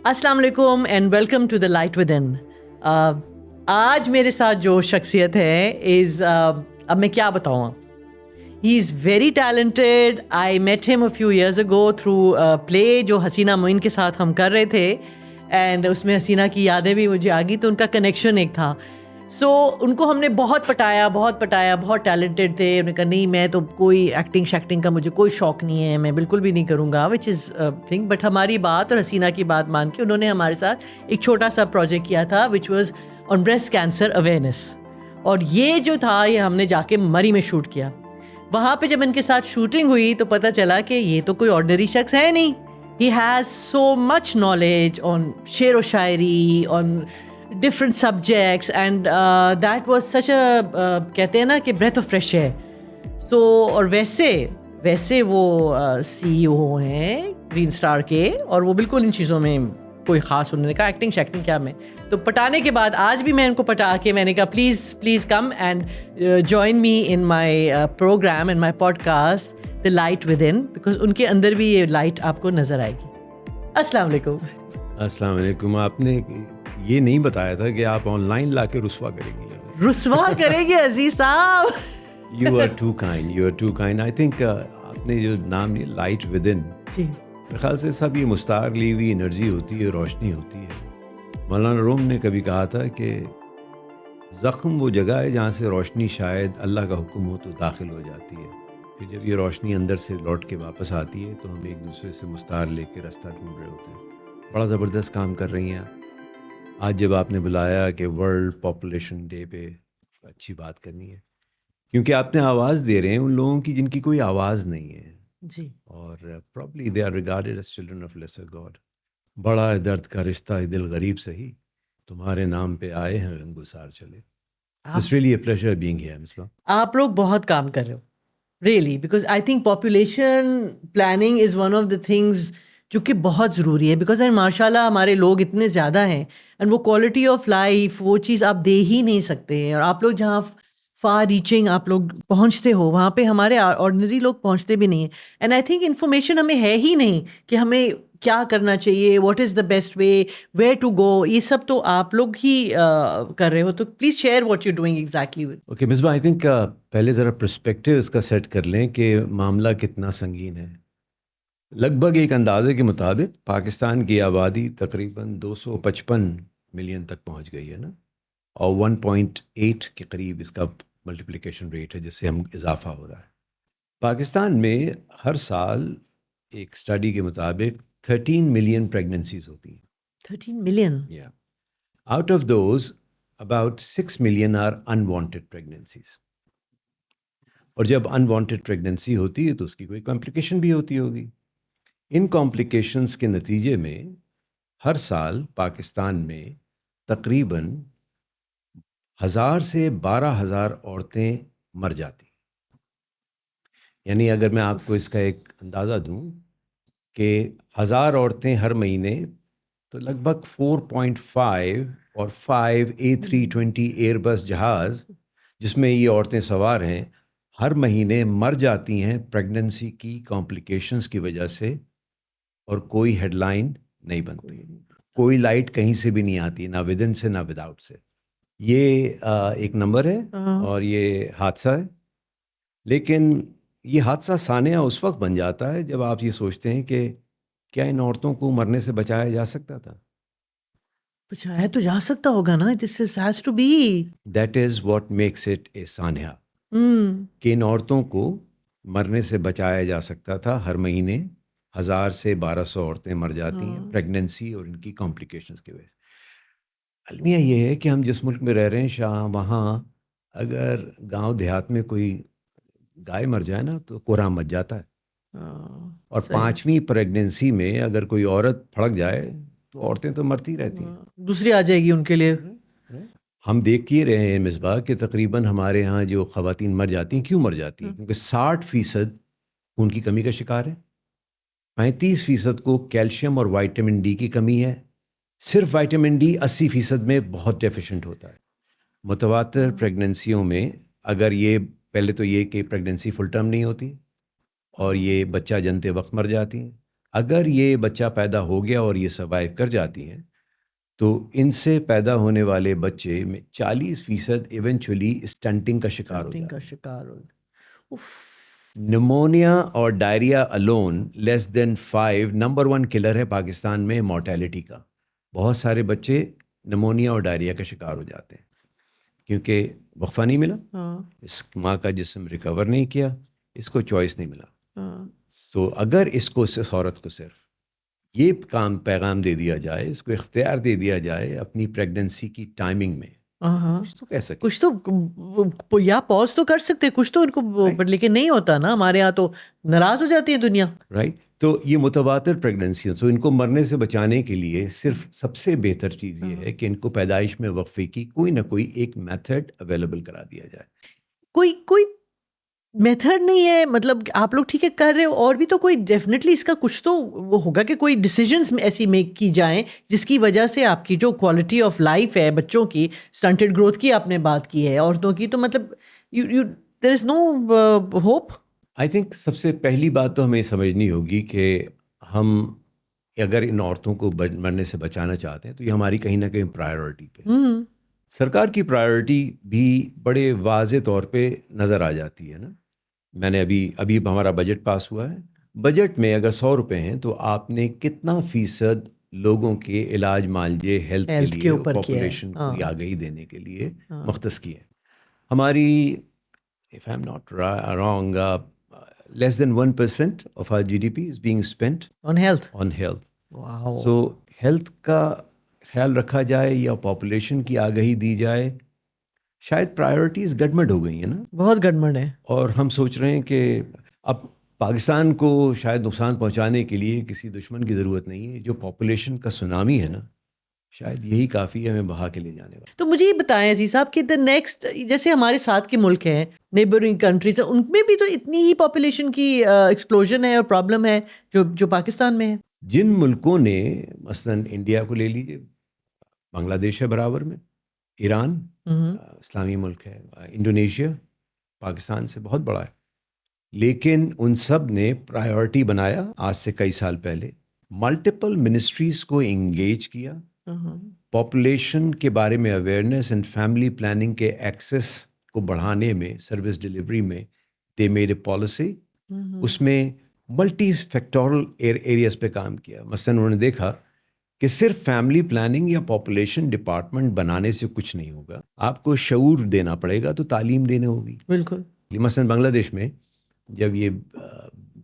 السلام علیکم and welcome to the light within. آج میرے ساتھ جو شخصیت ہے اب میں کیا بتاؤں. He is very talented. I met him a few years ago through play جو حسینہ معین کے ساتھ ہم کر رہے تھے, اینڈ اس میں حسینہ کی یادیں بھی مجھے آ گئی, تو ان کا کنیکشن ایک تھا. سو ان کو ہم نے بہت پٹایا, بہت ٹیلنٹڈ تھے. انہوں نے کہا نہیں میں تو کوئی ایکٹنگ شیکٹنگ کا مجھے کوئی شوق نہیں ہے, میں بالکل بھی نہیں کروں گا, وچ از تھنگ. بٹ ہماری بات اور حسینہ کی بات مان کے انہوں نے ہمارے ساتھ ایک چھوٹا سا پروجیکٹ کیا تھا which was on breast cancer awareness. اور یہ جو تھا یہ ہم نے جا کے مری میں شوٹ کیا. وہاں پہ جب ان کے ساتھ شوٹنگ ہوئی تو پتہ چلا کہ یہ تو کوئی آرڈنری شخص ہے نہیں. He has so much knowledge on شعر و شاعری, on different subjects, and that was such a کہتے ہیں نا کہ breath of fresh air. So اور ویسے وہ سی او ہیں گرین اسٹار کے, اور وہ بالکل ان چیزوں میں کوئی خاص, انہوں نے کہا ایکٹنگ شیکٹنگ کیا میں. تو پٹانے کے بعد آج بھی میں ان کو پٹا کے میں نے کہا please come and join me in my programme in my podcast the light within, because ان کے اندر بھی یہ لائٹ آپ کو نظر آئے گی. السلام علیکم. السلام علیکم. آپ نے یہ نہیں بتایا تھا کہ آپ آن لائن لا کے رسوا کریں گے. رسوا کریں گے عزیز صاحب. You are too kind. I think آپ نے جو نام لیا لائٹ ود ان, جی میرے خیال سے سب یہ مستعار لی ہوئی انرجی ہوتی ہے, روشنی ہوتی ہے. مولانا روم نے کبھی کہا تھا کہ زخم وہ جگہ ہے جہاں سے روشنی شاید اللہ کا حکم ہو تو داخل ہو جاتی ہے. پھر جب یہ روشنی اندر سے لوٹ کے واپس آتی ہے تو ہم ایک دوسرے سے مستعار لے کے راستہ ڈھونڈ رہے ہوتے ہیں. بڑا زبردست کام کر رہی ہیں آپ. آج جب آپ نے بلایا کہ ورلڈ پاپولیشن ڈے پہ اچھی بات کرنی ہے, کیونکہ آپ نے آواز دے رہے ہیں ان لوگوں کی جن کی کوئی آواز نہیں ہے, جی, اور probably they are regarded as children of lesser god. بڑا درد کا رشتہ دل غریب سہی, تمہارے نام پہ آئے ہیں غمگسار چلے. It's really a pleasure being here, Ms. Law. آپ لوگ بہت کام کر رہے who really, because I think population planning is one of the things جو کہ بہت ضروری ہے, بیکاز ماشاء اللہ ہمارے لوگ اتنے زیادہ ہیں, اینڈ وہ کوالٹی آف لائف وہ چیز آپ دے ہی نہیں سکتے. اور آپ لوگ جہاں فار ریچنگ آپ لوگ پہنچتے ہو وہاں پہ ہمارے آرڈنری لوگ پہنچتے بھی نہیں ہیں. اینڈ آئی تھنک انفارمیشن ہمیں ہے ہی نہیں کہ ہمیں کیا کرنا چاہیے, what is the best way, where to go, یہ سب تو آپ لوگ ہی کر رہے ہو. تو please share what you doing exactly. Okay Misbah, I think پہلے ذرا پرسپیکٹیو اس کا سیٹ کر لیں کہ معاملہ کتنا سنگین ہے. لگ بھگ ایک اندازے کے مطابق پاکستان کی آبادی تقریباً 255 ملین تک پہنچ گئی ہے نا, اور 1.8 کے قریب اس کا ملٹیپلیکیشن ریٹ ہے جس سے ہم اضافہ ہو رہا ہے. پاکستان میں ہر سال ایک اسٹڈی کے مطابق 13 ملین پریگننسیز ہوتی ہیں. 13 million. Yeah. Out of those, about 6 million are unwanted pregnancies. اور جب unwanted pregnancy ہوتی ہے تو اس کی کوئی کمپلیکیشن بھی ہوتی ہوگی. ان کمپلیکیشنز کے نتیجے میں ہر سال پاکستان میں تقریباً 1000 سے 12,000 عورتیں مر جاتی. یعنی اگر میں آپ کو اس کا ایک اندازہ دوں کہ 1000 عورتیں ہر مہینے, تو لگ بھگ 4.5 اور 5 A320 ایئر بس جہاز جس میں یہ عورتیں سوار ہیں ہر مہینے مر جاتی ہیں پریگننسی کی کمپلیکیشنز کی وجہ سے, اور کوئی ہیڈ لائن نہیں بنتی, کوئی لائٹ کہیں سے بھی نہیں آتی, نہ ود ان سے نہ ود آؤٹ سے. یہ ایک نمبر ہے اور یہ حادثہ ہے. لیکن یہ حادثہ سانحہ اس وقت بن جاتا ہے جب آپ یہ سوچتے ہیں کہ کیا ان عورتوں کو مرنے سے بچایا جا سکتا تھا. بچایا تو جا سکتا ہوگا نا, this has to be. That is what makes it a سانحہ, کہ ان عورتوں کو مرنے سے بچایا جا سکتا تھا. ہر مہینے 1000 سے 1200 عورتیں مر جاتی ہیں پریگننسی اور ان کی کمپلیکیشنز کی وجہ سے. المیہ یہ ہے کہ ہم جس ملک میں رہ رہے ہیں وہاں اگر گاؤں دیہات میں کوئی گائے مر جائے نا تو کوہرام مچ جاتا ہے, اور 5ویں پریگننسی میں اگر کوئی عورت پھڑک جائے تو عورتیں تو مرتی رہتی ہیں, دوسری آ جائے گی ان کے لیے. ہم دیکھ کے رہے ہیں مصباح کہ تقریباً ہمارے ہاں جو خواتین مر جاتی ہیں, کیوں مر جاتی ہیں؟ کیونکہ 60% خون کی کمی کا شکار ہے, 35% کو کیلشیم اور وائٹامن ڈی کی کمی ہے, صرف وائٹامن ڈی 80% میں بہت ڈیفیشینٹ ہوتا ہے. متواتر پریگننسیوں میں اگر یہ پہلے تو یہ کہ پریگننسی فل ٹرم نہیں ہوتی اور یہ بچہ جنتے وقت مر جاتی ہیں. اگر یہ بچہ پیدا ہو گیا اور یہ سروائیو کر جاتی ہیں تو ان سے پیدا ہونے والے بچے میں 40% ایونچولی اسٹنٹنگ کا شکار ہو جاتے ہیں. نمونیا اور ڈائریا الون لیس دین 5 نمبر 1 کلر ہے پاکستان میں مورٹیلٹی کا. بہت سارے بچے نمونیا اور ڈائریا کا شکار ہو جاتے ہیں کیونکہ وقفہ نہیں ملا, اس ماں کا جسم ریکور نہیں کیا, اس کو چوائس نہیں ملا. سو اگر اس کو عورت کو صرف یہ پیغام دے دیا جائے, اس کو اختیار دے دیا جائے اپنی پریگننسی کی ٹائمنگ میں, کچھ تو کہہ سکتے, کچھ تو یا پوز تو کر سکتے کچھ تو ان کو, لیکن نہیں ہوتا نا ہمارے یہاں, تو ناراض ہو جاتی ہے دنیا. رائٹ. تو یہ متواتر پریگننسی, تو ان کو مرنے سے بچانے کے لیے صرف سب سے بہتر چیز یہ ہے کہ ان کو پیدائش میں وقفے کی کوئی نہ کوئی ایک میتھڈ اویلیبل کرا دیا جائے. کوئی میتھڈ نہیں ہے, مطلب آپ لوگ ٹھیک ہے کر رہے ہو, اور بھی تو کوئی ڈیفینیٹلی اس کا کچھ تو وہ ہوگا کہ کوئی ڈیسیجنس ایسی میک کی جائیں جس کی وجہ سے آپ کی جو کوالٹی آف لائف ہے بچوں کی, اسٹنٹڈ گروتھ کی آپ نے بات کی ہے, عورتوں کی, تو مطلب دیر از نو ہوپ. آئی تھنک سب سے پہلی بات تو ہمیں سمجھنی ہوگی کہ ہم اگر ان عورتوں کو مرنے سے بچانا چاہتے ہیں تو یہ ہماری کہیں نہ کہیں پرائیورٹی پہ. سرکار کی پرائیورٹی بھی بڑے واضح طور پہ نظر آ جاتی ہے نا. میں نے ابھی ہمارا بجٹ پاس ہوا ہے, بجٹ میں اگر 100 روپے ہیں تو آپ نے کتنا فیصد لوگوں کے علاج معالجے ہیلتھ کے لیے پاپولیشن کو آگہی دینے کے لیے مختص کیے. ہماری if I'm not wrong, less than 1% of our GDP is being spent on health. Wow. So health کا خیال رکھا جائے یا پاپولیشن کی آگہی دی جائے, شاید پرائیورٹیز گڈمڈ ہو گئی ہیں نا, بہت گڈمڈ ہے. اور ہم سوچ رہے ہیں کہ اب پاکستان کو شاید نقصان پہنچانے کے لیے کسی دشمن کی ضرورت نہیں ہے, جو پاپولیشن کا سونامی ہے نا, شاید یہی کافی ہے ہمیں بہا کے لے جانے والا. تو مجھے یہ بتائیں عزیز صاحب کہ دا نیکسٹ, جیسے ہمارے ساتھ کے ملک ہیں, نیبرنگ کنٹریز ہیں, ان میں بھی تو اتنی ہی پاپولیشن کی ایکسپلوژن ہے اور پرابلم ہے جو پاکستان میں ہے. جن ملکوں نے مثلاً انڈیا کو لے لیجیے, بنگلہ دیش ہے برابر میں, ایران اسلامی ملک ہے, انڈونیشیا پاکستان سے بہت بڑا ہے, لیکن ان سب نے پرائیورٹی بنایا آج سے کئی سال پہلے, ملٹیپل منسٹریز کو انگیج کیا, پاپولیشن کے بارے میں اویئرنیس اینڈ فیملی پلاننگ کے ایکسیس کو بڑھانے میں, سروس ڈلیوری میں دے میڈ اے پالیسی. اس میں ملٹی فیکٹورل ایریاز پہ کام کیا. مثلاً انہوں نے دیکھا کہ صرف فیملی پلاننگ یا پاپولیشن ڈپارٹمنٹ بنانے سے کچھ نہیں ہوگا, آپ کو شعور دینا پڑے گا, تو تعلیم دینے ہوگی. بالکل. مثلاً بنگلہ دیش میں جب یہ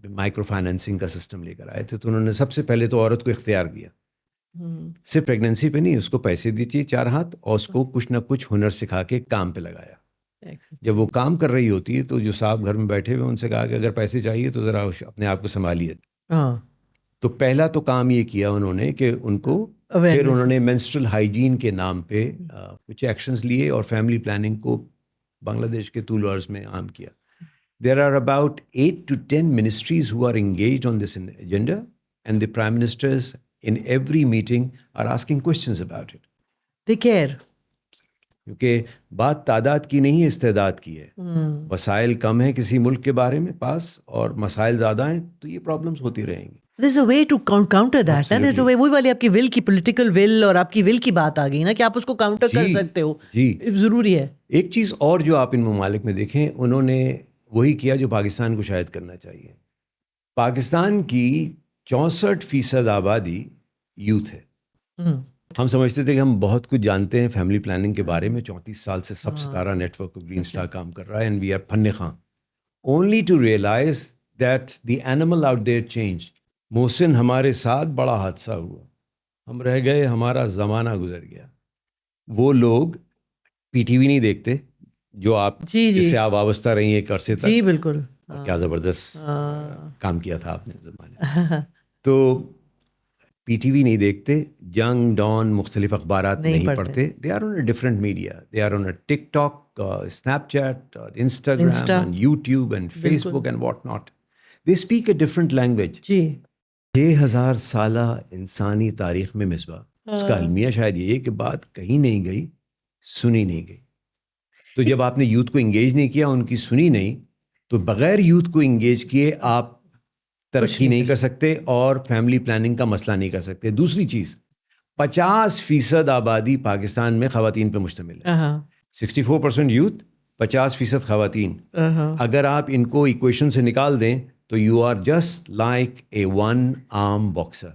مائکرو فائنینسنگ کا سسٹم لے کر آئے تھے تو انہوں نے سب سے پہلے تو عورت کو اختیار دیا, صرف پریگننسی پہ نہیں, اس کو پیسے دیجیے 4 ہاتھ اور اس کو کچھ نہ کچھ ہنر سکھا کے کام پہ لگایا. جب وہ کام کر رہی ہوتی ہے تو جو صاحب گھر میں بیٹھے ہوئے ان سے کہا کہ اگر پیسے چاہیے تو ذرا اپنے آپ کو سنبھالیے. تو پہلا تو کام یہ کیا انہوں نے کہ ان کو, پھر انہوں نے مینسٹرل ہائیجین کے نام پہ کچھ ایکشنز لیے اور فیملی پلاننگ کو بنگلہ دیش کے طول و عرض میں عام کیا. There are about 8 to 10 ministries who are engaged on this agenda, and the prime ministers in every meeting are asking questions about it. They care. کیونکہ بات تعداد کی نہیں ہے, استعداد کی ہے. وسائل کم ہیں کسی ملک کے بارے میں پاس اور مسائل زیادہ ہیں تو یہ پرابلمس ہوتی رہیں گی. There's a way to counter that. There's a way. وہی والی آپ کی ول کی, پولیٹیکل ول اور آپ کی ول کی بات آ گئی نا کہ آپ اس کو کاؤنٹر کر سکتے ہو. جی ضروری ہے. ایک چیز اور جو آپ ان ممالک میں دیکھیں, انہوں نے وہی کیا جو پاکستان کو شاید کرنا چاہیے. پاکستان کی 64% آبادی یوتھ ہے. ہم سمجھتے تھے کہ ہم بہت کچھ جانتے ہیں فیملی پلاننگ کے بارے میں. 34 سال سے سب ستارہ نیٹ ورک گرین اسٹار کام کر رہا ہے, اینڈ وی آر فن خاں only to realise that the animal out there change. Mohsin, ہمارے ساتھ بڑا حادثہ ہوا, ہم رہ گئے, ہمارا زمانہ گزر گیا. وہ لوگ پی ٹی وی نہیں دیکھتے جو آپ جس سے آپ وابستہ رہی ہیں ایک عرصے تک. جی بالکل. کیا زبردست کام کیا تھا آپ نے زمانے. تو پی ٹی وی نہیں دیکھتے, جنگ ڈان مختلف اخبارات نہیں پڑھتے. They are on a different media, they are on a TikTok, Snapchat, Instagram and YouTube and Facebook and what not. They speak a different language. 6000 سالہ انسانی تاریخ میں مصباح اس کا المیہ شاید یہ ہے کہ بات کہیں نہیں گئی, سنی نہیں گئی. تو جب آپ نے یوتھ کو انگیج نہیں کیا, ان کی سنی نہیں, تو بغیر یوتھ کو انگیج کیے آپ ترقی نہیں کر سکتے اور فیملی پلاننگ کا مسئلہ نہیں کر سکتے. دوسری چیز, 50% آبادی پاکستان میں خواتین پہ مشتمل ہے. 64% یوتھ, 50% خواتین. اگر آپ ان کو ایکویشن سے نکال دیں تو you are just like a one arm boxer.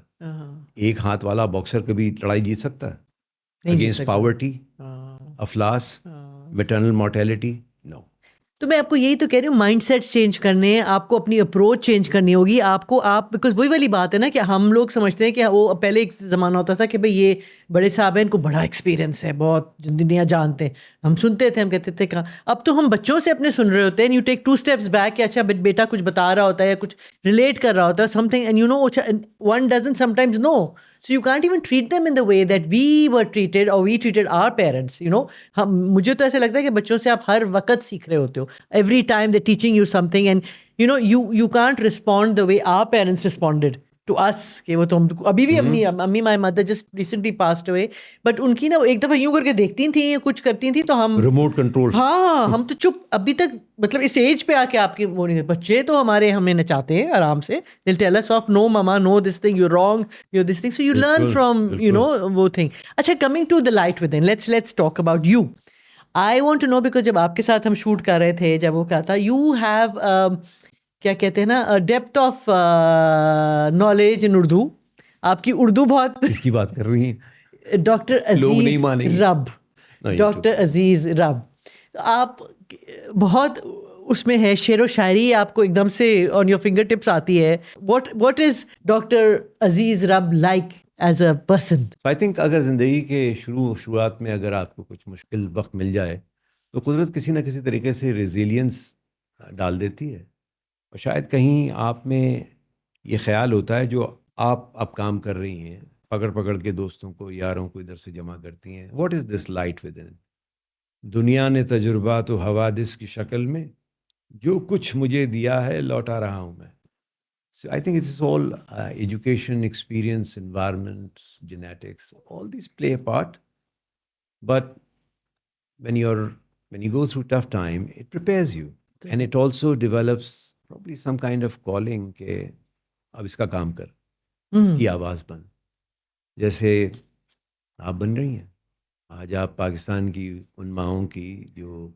ایک ہاتھ والا باکسر کبھی لڑائی جیت سکتا ہے اگینسٹ پاورٹی, افلاس, میٹرنل مورٹیلٹی؟ نو. تو میں آپ کو یہی تو کہہ رہی ہوں, مائنڈ سیٹس چینج کرنے ہیں آپ کو, اپنی اپروچ چینج کرنی ہوگی آپ کو. آپ بیکاز وہی والی بات ہے نا کہ ہم لوگ سمجھتے ہیں کہ وہ پہلے ایک زمانہ ہوتا تھا کہ بھائی یہ بڑے صاحب ہیں, ان کو بڑا ایکسپیرینس ہے, بہت دنیا جانتے ہیں, ہم سنتے تھے, ہم کہتے تھے کہاں. اب تو ہم بچوں سے اپنے سن رہے ہوتے ہیں, یو ٹیک 2 اسٹیپس بیک کہ اچھا بیٹا کچھ بتا رہا ہوتا ہے یا کچھ ریلیٹ کر رہا ہوتا ہے something, and you know one doesn't sometimes know. So you can't even treat them in the way that we were treated or we treated our parents, you know. مجھے تو ایسے لگتا ہے کہ بچوں سے آپ ہر وقت سیکھ رہے ہوتے ہو. Every time they're teaching you something and you know you can't respond the way our parents responded to us. کہ وہ تو ہم ابھی بھی امی my mother just recently passed away, but ان کی نا ایک دفعہ یوں کر کے دیکھتی تھیں, کچھ کرتی تھیں تو ہم ریموٹ کنٹرول, ہاں ہم تو چپ ابھی تک, مطلب اس ایج پہ آ کے آپ کی وہ نہیں. بچے تو ہمارے ہمیں نچاتے ہیں آرام سے, they'll tell us off, no mama, no this thing, you're wrong, you're this thing, so you learn from you know وہ thing. اچھا, coming to the light within, let's talk about you. I want to know because جب آپ کے ساتھ ہم shoot کر رہے تھے, جب وہ کہا تھا you have کیا کہتے ہیں نا ڈیپتھ آف نالج ان اردو. آپ کی اردو بہت, کس کی بات کر رہی ہیں؟ ڈاکٹر عزیز رب, ڈاکٹر عزیز رب, آپ بہت اس میں ہے, شعر و شاعری آپ کو ایک دم سے آن یور فنگر ٹپس آتی ہے. واٹ از ڈاکٹر عزیز رب like as a person? I think اگر زندگی کے شروعات میں اگر آپ کو کچھ مشکل وقت مل جائے تو قدرت کسی نہ کسی طریقے سے ریزیلینس ڈال دیتی ہے, اور شاید کہیں آپ میں یہ خیال ہوتا ہے جو آپ اب کام کر رہی ہیں, پکڑ کے دوستوں کو, یاروں کو ادھر سے جمع کرتی ہیں. What is this light with in? دنیا نے تجربات و حوادث کی شکل میں جو کچھ مجھے دیا ہے لوٹا رہا ہوں میں. So I think it's all education, experience, environment, genetics, all these play a part. But when you go through tough time, it prepares you. And it also develops probably some kind of calling کہ اب اس کا کام کر, اس کی آواز بن. جیسے آپ بن رہی ہیں آج, آپ پاکستان کی ان ماؤں کی جو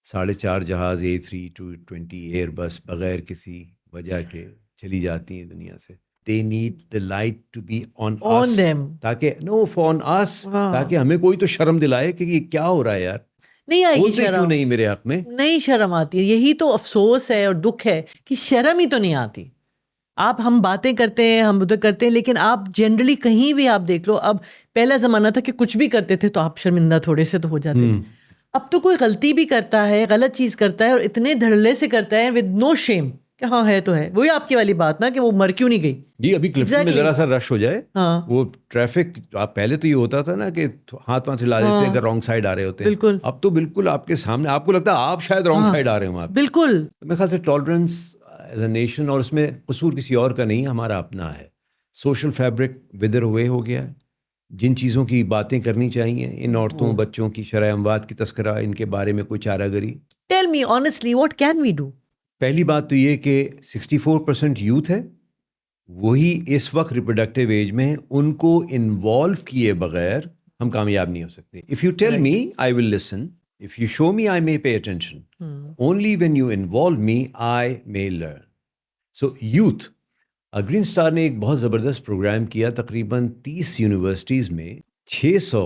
4.5 جہاز A320 ایئر بس بغیر کسی وجہ کے چلی جاتی ہیں دنیا سے. They need the light to be on us, them. تاکہ on us, تاکہ ہمیں کوئی تو شرم دلائے کہ یہ کیا ہو رہا ہے یار. نہیں آئے گی شرم, کیوں نہیں میرے حق میں نہیں شرم آتی ہے. یہی تو افسوس ہے اور دکھ ہے کہ شرم ہی تو نہیں آتی. آپ ہم باتیں کرتے ہیں, ہم ادھر کرتے ہیں, لیکن آپ جنرلی کہیں بھی آپ دیکھ لو, اب پہلا زمانہ تھا کہ کچھ بھی کرتے تھے تو آپ شرمندہ تھوڑے سے تو ہو جاتے تھے. اب تو کوئی غلطی بھی کرتا ہے, غلط چیز کرتا ہے, اور اتنے دھڑلے سے کرتا ہے ود نو شیم کہ ہاں ہے تو ہے. وہی آپ کی والی بات نا کہ وہ مر کیوں نہیں گئی. جی, ابھی کلفٹن میں ذرا سا رش ہو جائے, وہ ٹریفک, آپ پہلے تو یہ ہوتا تھا نا کہ ہاتھ ہلا دیتے ہیں اگر رانگ سائڈ آ رہے ہوتے ہیں. بالکل. اب تو بالکل آپ کے سامنے, آپ کو لگتا ہے آپ شاید رانگ سائڈ آ رہے ہوں. آپ بالکل, میرے خیال سے ٹالرنس ایز اے نیشن, اور اس میں قصور کسی اور کا نہیں, ہمارا اپنا ہے. سوشل فیبرک ودر ہوئے ہو گیا ہے. جن چیزوں کی باتیں کرنی چاہیے, ان عورتوں بچوں کی شرح اموات کی تذکرہ, ان کے بارے میں کوئی چارہ گری. Tell me honestly what can we do? پہلی بات تو یہ کہ 64% یوتھ ہے, وہی اس وقت ریپروڈکٹیو ایج میں ہیں, ان کو انوالو کیے بغیر ہم کامیاب نہیں ہو سکتے. If you tell me I will listen, if you show me I may pay attention, only when you involve me I may learn. So youth, green star نے ایک بہت زبردست پروگرام کیا, تقریباً 30 یونیورسٹیز میں 600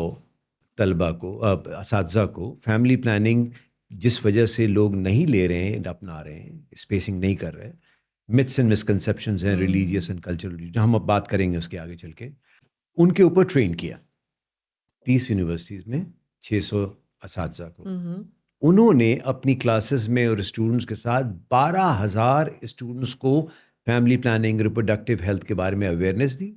طلبہ کو, اساتذہ کو فیملی پلاننگ جس وجہ سے لوگ نہیں لے رہے ہیں, اپنا رہے ہیں, اسپیسنگ نہیں کر رہے, متس اینڈ مسکنسیپشنز ہیں ریلیجیس اینڈ کلچرل, ہم اب بات کریں گے اس کے آگے چل کے, ان کے اوپر ٹرین کیا 30 یونیورسٹیز میں 600 اساتذہ کو. انہوں نے اپنی کلاسز میں اور اسٹوڈنٹس کے ساتھ 12,000 اسٹوڈنٹس کو فیملی پلاننگ, ریپروڈکٹیو ہیلتھ کے بارے میں اویئرنیس دی,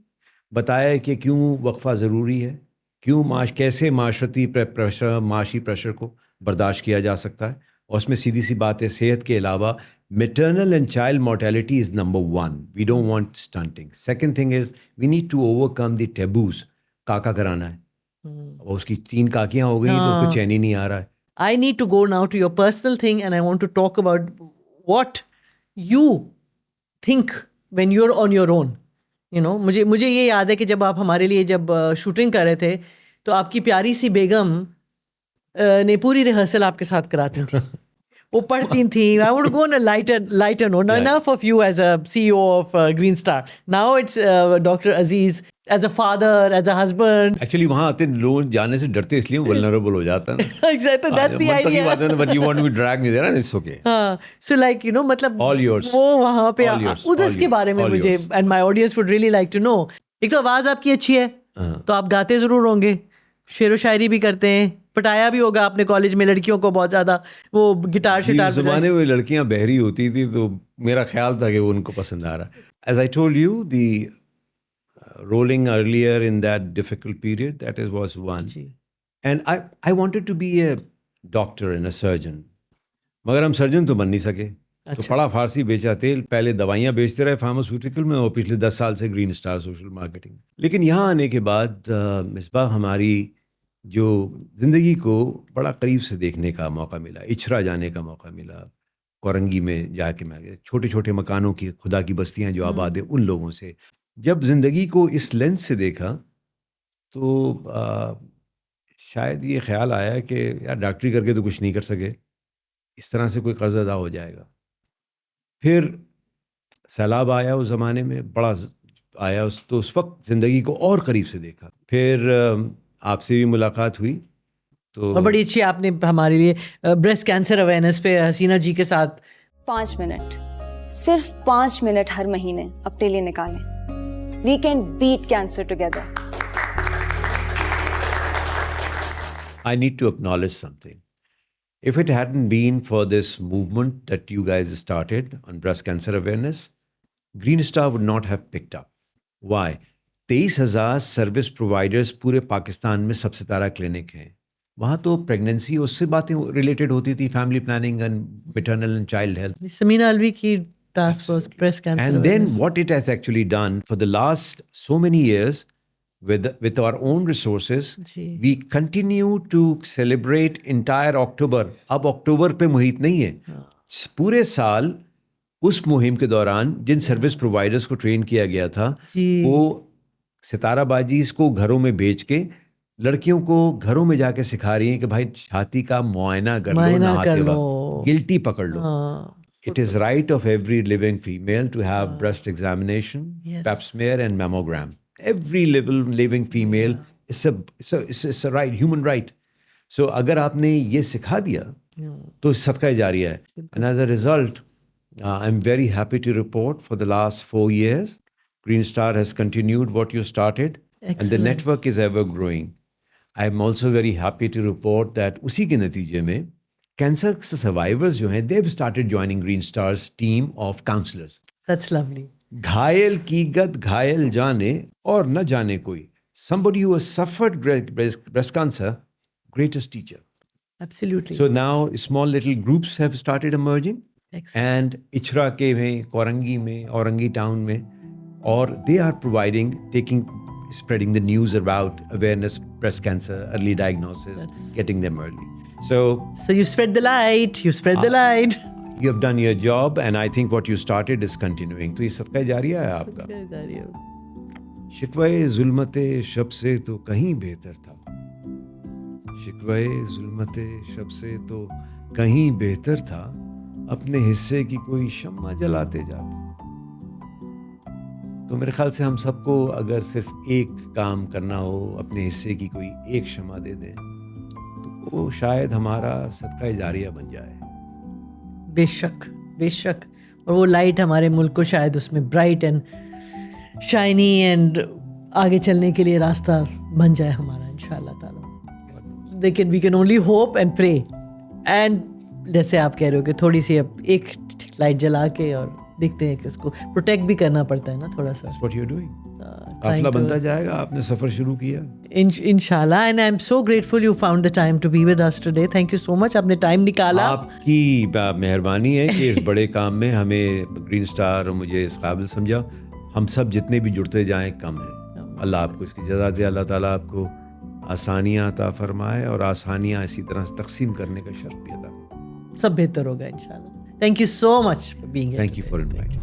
بتایا کہ کیوں وقفہ ضروری ہے, کیوں کیسے معاشرتی پریشر, معاشی پریشر کو برداشت کیا جا سکتا ہے. اور اس میں سیدھی سی بات ہے, صحت کے علاوہ maternal and child mortality is number 1. We don't want stunting. Second thing is we need to overcome the taboos. کاکا کرانا ہے, اور اس کی 3 کاکیاں ہو گئی تو اس کو چین ہی نہیں آ رہا ہے. I need to go now to your personal thing, and I want to talk about what you think when you're on your own. You know, مجھے یہ یاد ہے کہ جب آپ ہمارے لیے جب شوٹنگ کر رہے تھے تو آپ کی پیاری سی بیگم نے پوری ریہرسل آپ کے ساتھ کراتی تھی. وہ پڑھتی تھیں. I want to go on a lighter note. Now, enough of you as a CEO of Green Star. Now it's Dr. Aziz as a father, as a husband. Actually وہاں آتے لوگ جانے سے ڈرتے اس لیے vulnerable ہو جاتا ہے نا. Exactly, that's the idea. But you want to drag me there and it's okay. So like, you know, مطلب All yours. وہ وہاں پہ All yours. ادھر کے بارے میں مجھے and my audience would really like to know. ایک تو آواز آپ کی اچھی ہے تو آپ گاتے ضرور ہوں گے, شعر و شاعری بھی کرتے ہیں, پٹایا بھی ہوگا آپ نے کالج میں لڑکیوں کو بہت زیادہ, وہ گٹار شٹار. زمانے میں لڑکیاں بہری ہوتی تھی تو میرا خیال تھا کہ وہ ان کو پسند آ رہا. As I told you, the rolling earlier in that difficult period, that was one. And I wanted to be a doctor and a surgeon. مگر ہم سرجن تو بن نہیں سکے. تو پڑا فارسی بیچا تیل, پہلے دوائیاں بیچتے رہے فارماسیوٹیکل میں, اور پچھلے 10 سال سے گرین اسٹار سوشل مارکیٹنگ. لیکن یہاں آنے کے بعد مصباح ہماری جو زندگی کو بڑا قریب سے دیکھنے کا موقع ملا, اچھرا جانے کا موقع ملا, کورنگی میں جا کے میں چھوٹے چھوٹے مکانوں کی خدا کی بستیاں جو آباد ہیں ان لوگوں سے جب زندگی کو اس لینس سے دیکھا تو شاید یہ خیال آیا کہ یار ڈاکٹری کر کے تو کچھ نہیں کر سکے, اس طرح سے کوئی قرض ادا ہو جائے گا. پھر سیلاب آیا اس زمانے میں, بڑا آیا, تو اس وقت زندگی کو اور قریب سے دیکھا. پھر آپ سے بھی ملاقات ہوئی تو بڑی اچھی آپ نے ہمارے لیے بریسٹ کینسر اویئرنیس پہ حسینہ جی کے ساتھ 5 منٹ, صرف 5 منٹ ہر مہینے اپنے لیے نکالیں. We can beat cancer together. I need to acknowledge something. If it hadn't been for this movement that you guys started on breast cancer awareness, Green Star would not have picked up. Why? 23,000 service providers پورے پاکستان میں سب ستارہ clinic ہیں. وہاں تو pregnancy اس سے باتیں related ہوتی تھی, family planning and maternal and child health. Samina Alvi کی task force breast cancer. And then what it has actually done for the last so many years with our own resources, we continue to celebrate entire October. اب اکتوبر پہ محیط نہیں ہے, پورے سال اس مہم کے دوران جن سروس پرووائڈرز کو ٹرین کیا گیا تھا وہ ستارہ بازیز کو گھروں میں بھیج کے لڑکیوں کو گھروں میں جا کے سکھا رہی ہیں کہ بھائی چھاتی کا معائنہ کر لو نہاتے وقت, گلٹی پکڑ لو. It is right of every living female to have breast examination, pap smear and mammogram. Every living female it's a right, human right. So اگر آپ نے یہ سکھا دیا تو صدقہ جاریہ ہے. And as a result, I'm very happy to report for the last 4 years, Green Star has continued what you started. Excellent. And the network is ever growing. I'm also very happy to report that اسی کے نتیجے میں cancer survivors جو ہیں they've started joining Green Star's team of counselors. That's lovely. گھائل کی گد گھائل جانے اور نہ جانے کوئی. Somebody who has suffered breast cancer, greatest teacher. Absolutely. So now small little groups have started emerging. Excellent. And Ichhra کے میں, کورنگی میں, اورنگی ٹاؤن میں, اور they are spreading the news about awareness, breast cancer, early diagnosis, getting them early. So you spread the light, you spread the light. You have done your job and I think what you started is continuing. تو یہ صدقہ جاریہ ہے آپ کا. شکوہ ظلمت شب سے تو کہیں بہتر تھا, شکوہ ظلمت شب سے تو کہیں بہتر تھا, اپنے حصے کی کوئی شمع جلاتے جاتے. تو میرے خیال سے ہم سب کو اگر صرف ایک کام کرنا ہو, اپنے حصے کی کوئی ایک شمع دے دیں تو وہ شاید ہمارا صدقہ جاریہ بن جائے. بے شک, بے شک. اور وہ لائٹ ہمارے ملک کو شاید اس میں برائٹ اینڈ شائنی اینڈ آگے چلنے کے لیے راستہ بن جائے ہمارا انشاءاللہ تعالیٰ. We can only hope and pray. And جیسے آپ کہہ رہے ہو کہ تھوڑی سی اب ایک لائٹ جلا کے اور دیکھتے ہیں کہ اس کو پروٹیکٹ بھی کرنا پڑتا ہے نا تھوڑا سا. قافلہ بنتا جائے گا. آپ نے سفر شروع کیا انشاءاللہ. And I am so grateful you found the time to be with us today. Thank you so much. آپ نے ٹائم نکالا. آپ کی مہربانی ہے کہ اس بڑے کام میں ہمیں گرین اسٹار اور مجھے اس قابل سمجھا. ہم سب جتنے بھی جڑتے جائیں کم ہیں. اللہ آپ کو اس کی جزا دے. اللہ تعالیٰ آپ کو آسانیاں عطا فرمائے اور آسانیاں اسی طرح تقسیم کرنے کا شرف بھی عطا فرمائے. سب بہتر ہوگا انشاءاللہ. Thank you so much for being here. Thank you for inviting.